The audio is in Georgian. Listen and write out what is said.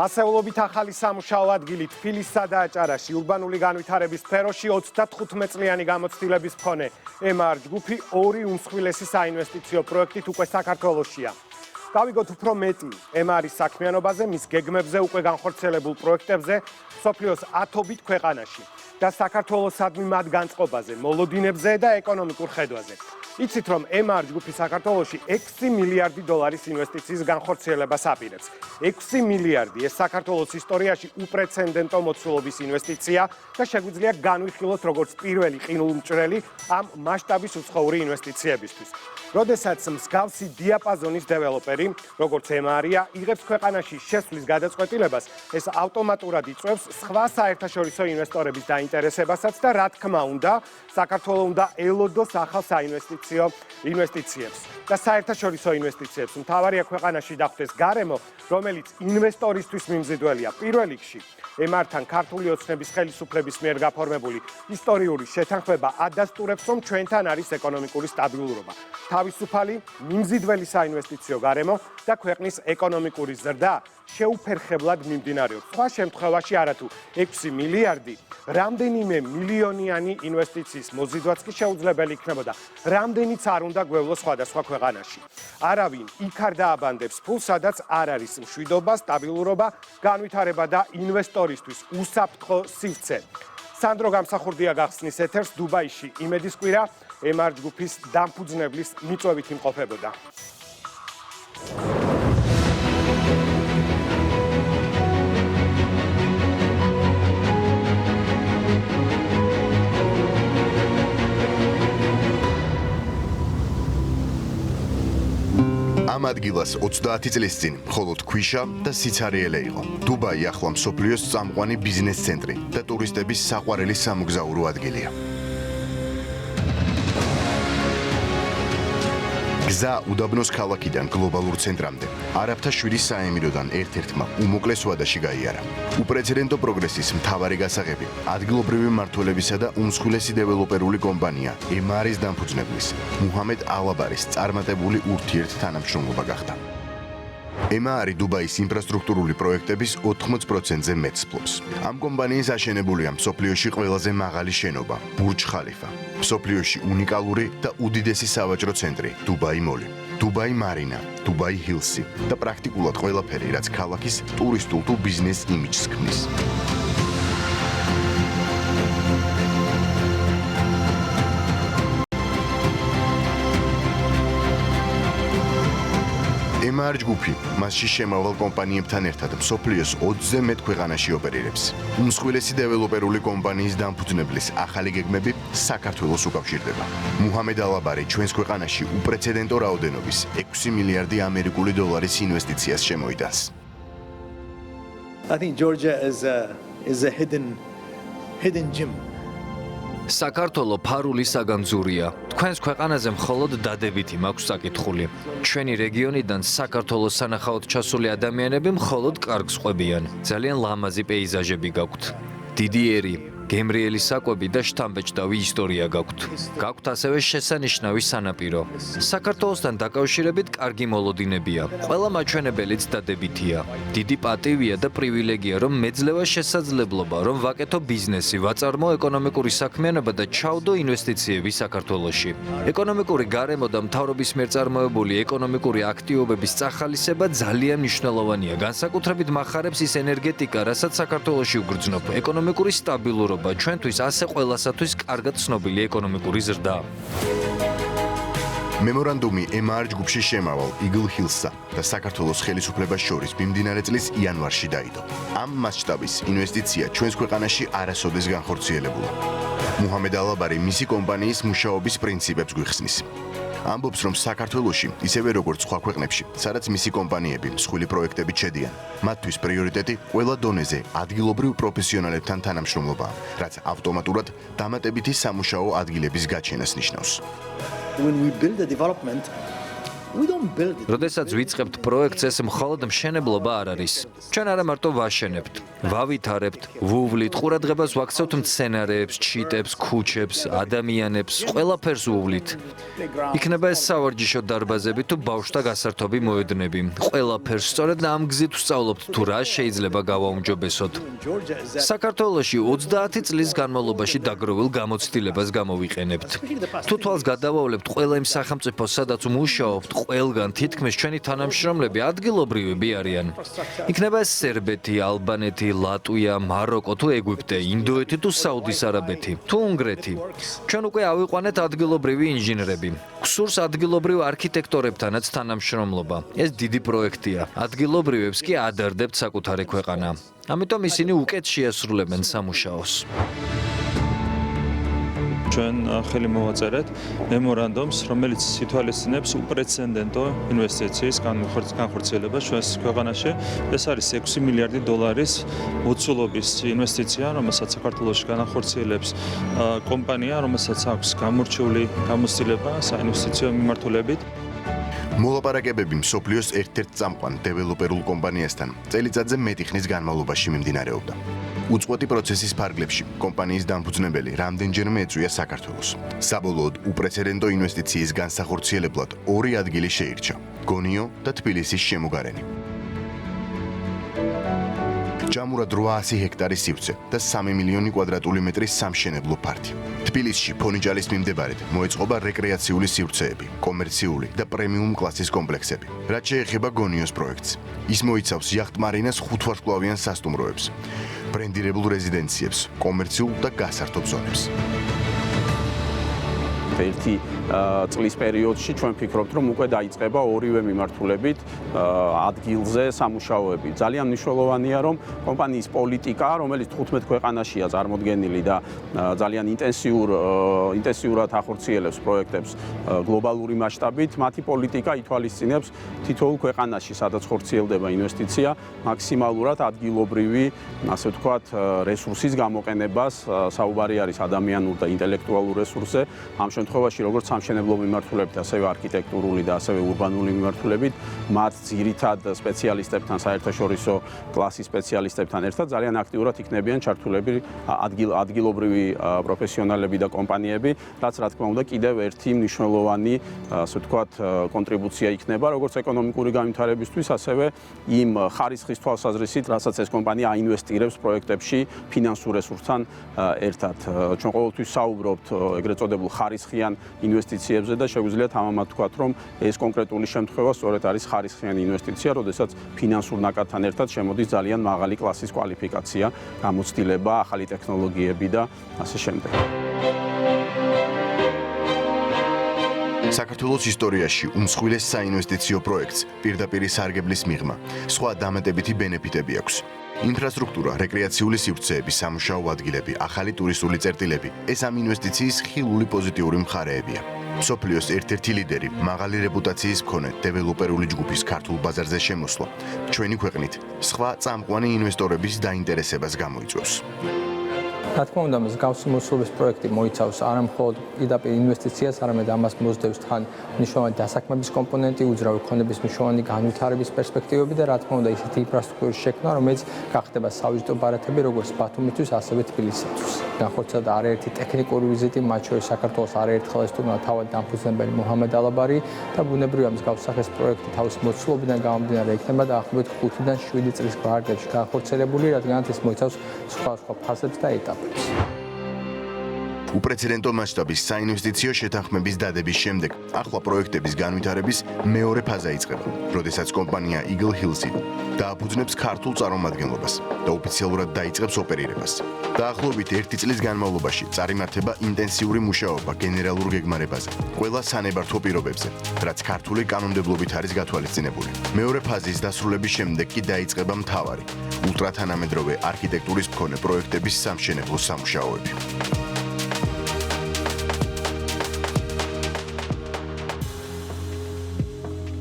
ასეულობით ახალი სამუშაო ადგილი თბილისსა და აჭარაში ურბანული განვითარების სფეროში 35 წლიანი გამოცდილების მქონე MR ჯგუფი ორი უმსხვილესი საინვესტიციო პროექტით უკვე საქართველოშია. გავიგოთ უფრო მეტი MR-ის საქმიანობაზე, მის გეგმებზე, უკვე განხორციელებულ პროექტებზე, მსოფლიოს 10-ობით ქვეყანაში და საქართველოსადმი მათ განწყობაზე, მოლოდინებზე და ეკონომიკურ ხედვაზე. იცით, რომ MR ჯგუფი საქართველოში 6 მილიარდი დოლარის ინვესტიციის განხორციელებას აპირებს. 6 მილიარდი ეს საქართველოს ისტორიაში უპრეცედენტო მოცულობის ინვესტიცია და შეგვიძლია განვიხილოთ როგორც პირველი ყინულმჭრელი ამ მასშტაბის უცხოური ინვესტიციებისთვის. როდესაც მსგავსი დიაპაზონის დეველოპერი, როგორც MR-ია, იღებს ქვეყანაში შესვლის გადაწყვეტილებას, ეს ავტომატურად იწვევს სხვა საერთაშორისო ინვესტორების დაინტერესებასაც და რა თქმა უნდა, საქართველოს უნდა ელოდოს ახალ ინვესტიციებს და საერთაშორისო ინვესტიციებს. მთავარია ქვეყანაში დახვდეს გარემო, რომელიც ინვესტორისთვის მიმზიდველია. პირველ რიგში MR-თან ქართული ოცნების ხელისუფლების მიერ გაფორმებული ისტორიული შეთანხმება ადასტურებს, რომ ჩვენთან არის ეკონომიკური სტაბილურობა, თავისუფალი, მიმზიდველი საინვესტიციო გარემო და ქვეყნის ეკონომიკური ზრდა შეუფერხებლად მიმდინარეობს. სხვა შემთხვევაში არათუ 6 მილიარდი, რამდენიმე მილიონიანი ინვესტიციის მოზიდვაც კი შეუძლებელი იქნებოდა. რამდენიც არ უნდა გვევლოს სხვადასხვა ქვეყანაში. არავინ იქ არ დააბანდებს ფულს, სადაც არ არის მშვიდობა, სტაბილურობა, განვითარება და ინვესტორისთვის უსაფრთხო სივრცე. სანდრო გამსახურდია გახსნის ეთერს დუბაიში იმედის კვირა MR ჯგუფის დამფუძნებლის მიწვევით იმყოფებოდა. ამ ადგილას 30 წლის წინ მხოლოდ ქვიშა და სიცარიელე იყო. დუბაი ახლა მსოფლიოს წამყვანი ბიზნეს ცენტრი და ტურისტების საყვარელი სამოგზაურო ადგილია. გზა უდაბნოს ქალაქიდან გლობალურ ცენტრამდე, არაბთა 7 საემიროდან ერთ-ერთმა უმოკლეს ვადაში გაიარა. უპრეცედენტო პროგრესის მთავარი გასაღები ადგილობრივი მმართველებისა და უმსხვილესი დეველოპერული კომპანია MR-ის დამფუძნებლის მუჰამედ ალაბარის წარმატებული ურთიერთთანამშრომლობა გახდა. MR დუბაის ინფრასტრუქტურული პროექტების 80%-ზე მეტს ფლობს. ამ კომპანიის აშენებულია მსოფლიოში ყველაზე მაღალი შენობა, ბურჯ ხალიფა. მსოფლიოში უნიკალური და უდიდესი სავაჭრო ცენტრი, დუბაი მოლი, დუბაი მარინა, დუბაი ჰილსი და პრაქტიკულად ყველაფერი, რაც ქალაქის ტურისტულ თუ ბიზნეს იმიჯს ქმნის. MR ჯგუფი მასში შემავალ კომპანიებთან ერთად მსოფლიოს 20-ზე მეტ ქვეყანაში ოპერირებს. უმსხვილესი დეველოპერული კომპანიის დამფუძნებლის ახალი გეგმები საქართველოს უკავშირდება. მუჰამედ ალაბარი ჩვენს ქვეყანაში უპრეცედენტო რაოდენობის 6 მილიარდი ამერიკული დოლარის ინვესტიციას შემოიტანს. I think Georgia is a hidden gem. საქართველო ფარული საგანძურია. თქვენს ქვეყანაზე მხოლოდ დადებითი მაქვს საკითხული. ჩვენი რეგიონიდან საქართველოს სანახაოდ ჩასული ადამიანები მხოლოდ კარგს ყვებიან. ძალიან ლამაზი პეიზაჟები გაქვთ. დიდი ერი, გემრიელი საკვები და შთამბეჭდავი ისტორია გაქვთ. გაქვთ ასევე შესანიშნავი სანაპირო. საქართველოსთან დაკავშირებით კარგი მოლოდინებია. ყველა მაჩვენებელიც დადებითია. დიდი პატივია და პრივილეგია, რომ მეძლევა შესაძლებლობა, რომ ვაკეთო ბიზნესი, ვაწარმო ეკონომიკური საქმიანობა და ჩავდო ინვესტიციები საქართველოში. ეკონომიკური გარემო და მთავრობის მიერ წარმოებული ეკონომიკური აქტივობების წახალისება ძალიან მნიშვნელოვანია. განსაკუთრებით მახარებს ის ენერგეტიკა, რასაც საქართველოში უგრძნობ. ეკონომიკური სტაბილურობა ჩვენთვის ასე ყველასათვის კარგად ცნობილი ეკონომიკური ზრდა. მემორანდუმი MR ჯგუფში შემავალ იგლ ჰილსსა და საქართველოს ხელისუფლებას შორის მიმდინარე წლის იანვარში დაიდო. ამ მასშტაბის ინვესტიცია ჩვენს ქვეყანაში არასოდეს განხორციელებულა. მუჰამედ ალაბარი მისი კომპანიის მუშაობის პრინციპებს გვიხსნის. ამბობს, რომ საქართველოში, ისევე როგორც სხვა ქვეყნებში, სადაც მისი კომპანიები მსხვილი პროექტებით შედიან, მათთვის პრიორიტეტი ყველა დონეზე ადგილობრივ პროფესიონალებთან თანამშრომლობაა, რაც ავტომატურად დამატებითი სამუშაო ადგილების გაჩენას ნიშნავს. When we build a development, We don't build it. როდესაც ვიწყებთ პროექტს, ეს მხოლოდ მშენებლობა არ არის. ჩვენ არა მარტო ვაშენებთ, ვავითარებთ, ვუვლით, ყურადღებას ვაქცევთ მცენარეებს, ჩიტებს, ქუჩებს, ადამიანებს, ყველაფერს ვუვლით. იქნება ეს სავარჯიშო დარბაზები თუ ბავშვთა გასართობი მოედნები. ყველაფერს სწორედ ამ გზით ვსწავლობთ თუ რა შეიძლება გავაუმჯობესოთ. Georgia is that საქართველოში 30 წლის განმავლობაში დაგროვილ გამოცდილებას გამოვიყენებთ. თუ თვალს გადავავლებთ ყველა იმ სახელმწიფოს, სადაც მუშაობთ, ყველგან თითქმის ჩვენი თანამშრომლები ადგილობრივები არიან. იქნება ეს სერბეთი, ალბანეთი, ლატვია, მაროკო თუ ეგვიპტე, ინდოეთი თუ საუდის არაბეთი, თუ უნგრეთი. ჩვენ უკვე ავიყვანეთ ადგილობრივი ინჟინრები. გსურს ადგილობრივ არქიტექტორებთანაც თანამშრომლობა. ეს დიდი პროექტია. ადგილობრივებს კი ადარდებთ საკუთარი ქვეყანა. ამიტომ ისინი უკეთ შეასრულებენ სამუშაოს. ჩვენ ხელი მოვაწერეთ მემორანდუმს, რომელიც ითვალისწინებს უპრეცედენტო ინვესტიციის განხორციელებას ჩვენს ქვეყანაში. ეს არის 6 მილიარდი დოლარის მოცულობის ინვესტიცია, რომელსაც საქართველოში განახორციელებს კომპანია, რომელსაც აქვს გამორჩეული გამოცდილება საინვესტიციო მიმართულებით. მოლაპარაკებები მსოფლიოს ერთ-ერთ წამყვან დეველოპერულ კომპანიასთან წელიწადზე მეტი ხნის განმავლობაში მიმდინარეობდა. უწყვეტი პროცესის ფარგლებში კომპანიის დამფუძნებელი რამდენჯერმე ეწვია საქართველოს. საბოლოოდ უპრეცედენტო ინვესტიციის განსახორციელებლად ორი ადგილი შეირჩა: გონიო და თბილისის შემოგარენი. ჯამურად 800 ჰექტარის სივრცე და 3 მილიონი კვადრატული მეტრის სამშენებლო ფართი. თბილისში ფონიჯალის მიმდებარედ მოეწყობა რეკრეაციული სივრცეები, კომერციული და პრემიუმ კლასის კომპლექსები. რაც შეეხება გონიოს პროექტს, ის მოიცავს იახტმარინას 5 ვარსკვლავიან სასტუმროებს, ბრენდირებულ რეზიდენციებს, კომერციულ და გასართობ ზონებს. ერთი წლის პერიოდში ჩვენ ვფიქრობთ, რომ უკვე დაიწყება ორივე მიმართულებით ადგილზე სამუშაოები. ძალიან მნიშვნელოვანია, რომ კომპანიის პოლიტიკა, რომელიც 15 ქვეყანაშია წარმოდგენილი და ძალიან ინტენსიურად ახორციელებს პროექტებს გლობალური მასშტაბით, მათი პოლიტიკა ითვალისწინებს თითოეულ ქვეყანაში, სადაც ხორციელდება ინვესტიცია, მაქსიმალურად ადგილობრივი, ასე ვთქვათ, რესურსის გამოყენებას, საუბარი არის ადამიანურ და ინტელექტუალურ რესურსზე. ამ შემთხვევაში როგორც სამშენებლო მიმართულებით, ასევე არქიტექტურული და ასევე ურბანული მიმართულებით, მათ ძირითად სპეციალისტებთან, საერთაშორისო კლასის სპეციალისტებთან ერთად ძალიან აქტიურად იქნებიან ჩართულები ადგილობრივი პროფესიონალები და კომპანიები, რაც რა თქმა უნდა კიდევ ერთი მნიშვნელოვანი, ასე ვთქვათ, კონტრიბუცია იქნება, როგორც ეკონომიკური განვითარებისთვის, ასევე იმ ხარისხის თვალსაზრისით, რასაც ეს კომპანია აინვესტირებს პროექტებში ფინანსურ რესურსთან ერთად. ჩვენ ყოველთვის საუბრობთ ეგრეთ წოდებულ ხარისხიან ინვესტიციებზე და შეგვიძლია თამამად ვთქვათ, რომ ეს კონკრეტული შემთხვევა სწორედ არის ხარისხიანი ინვესტიცია, როდესაც ფინანსურ ნაკადთან ერთად შემოდის ძალიან მაღალი კლასის კვალიფიკაცია, გამოცდილება, ახალი ტექნოლოგიები და ასე შემდეგ. საქართველოს ისტორიაში უმსხვილეს საინვესტიციო პროექტს პირდაპირ სარგებლის მიღმა, სხვა დამატებითი ბენეფიტები აქვს. ინფრასტრუქტურა, რეკრეაციული სივრცეები, სამუშაო ადგილები, ახალი ტურისტული წერტილები – ეს ამ ინვესტიციის ხილული პოზიტიური მხარეებია. მსოფლიოს ერთ-ერთი ლიდერი, მაღალი რეპუტაციის მქონე დეველოპერული ჯგუფის ქართულ ბაზარზე შემოსვლა ჩვენი ქვეყნით სხვა წამყვანი ინვესტორების დაინტერესებას გამოიწვევს. რა თქმა უნდა, მსგავსი მოცულობის პროექტი მოიცავს არა მხოლოდ პირდაპირ ინვესტიციას, არამედ ამას მოსდევს თან მნიშვნელოვანი დასაქმების კომპონენტი, უძრავი ქონების მნიშვნელოვანი განვითარების პერსპექტივები და რა თქმა უნდა, ისეთი ინფრასტრუქტურის შექმნა, რომელიც გახდება სავიზიტო ბარათები როგორც ბათუმისთვის, ასევე თბილისისთვის. განხორციელდა არაერთი ტექნიკური ვიზიტი, მათ შორის საქართველოს არაერთხელ ესტუმრა თავად დამფუძნებელი მუჰამედ ალაბარი და ბუნებრივია მსგავს სახის პროექტი თავის მოცულობიდან გამომდინარე იქნება დაახლოებით 5-დან 7 წლის განმავლობაში განხორციელებული, რადგანაც ის მოიცავს სხვადასხვა ფაზებს და ეტაპებს. უპრეცედენტო მასშტაბის საინვესტიციო შეთანხმების დადების შემდეგ ახლა პროექტების განვითარების მეორე ფაზა იწყება, როდესაც კომპანია Eagle Hills დააფუძნებს ქართულ წარმომადგენლობას და ოფიციალურად დაიწყებს ოპერირებას. დაახლოებით 1 წლის განმავლობაში წარიმართება ინტენსიური მუშაობა გენერალურ გეგმარებაზე, ყველა სანებართვო პირობებზე, რაც ქართული კანონმდებლობით არის გათვალისწინებული. მეორე ფაზის დასრულების შემდეგ კი დაიწყება მთავარი, ულტრათანამედროვე არქიტექტურის მქონე პროექტების სამშენებლო სამუშაოები.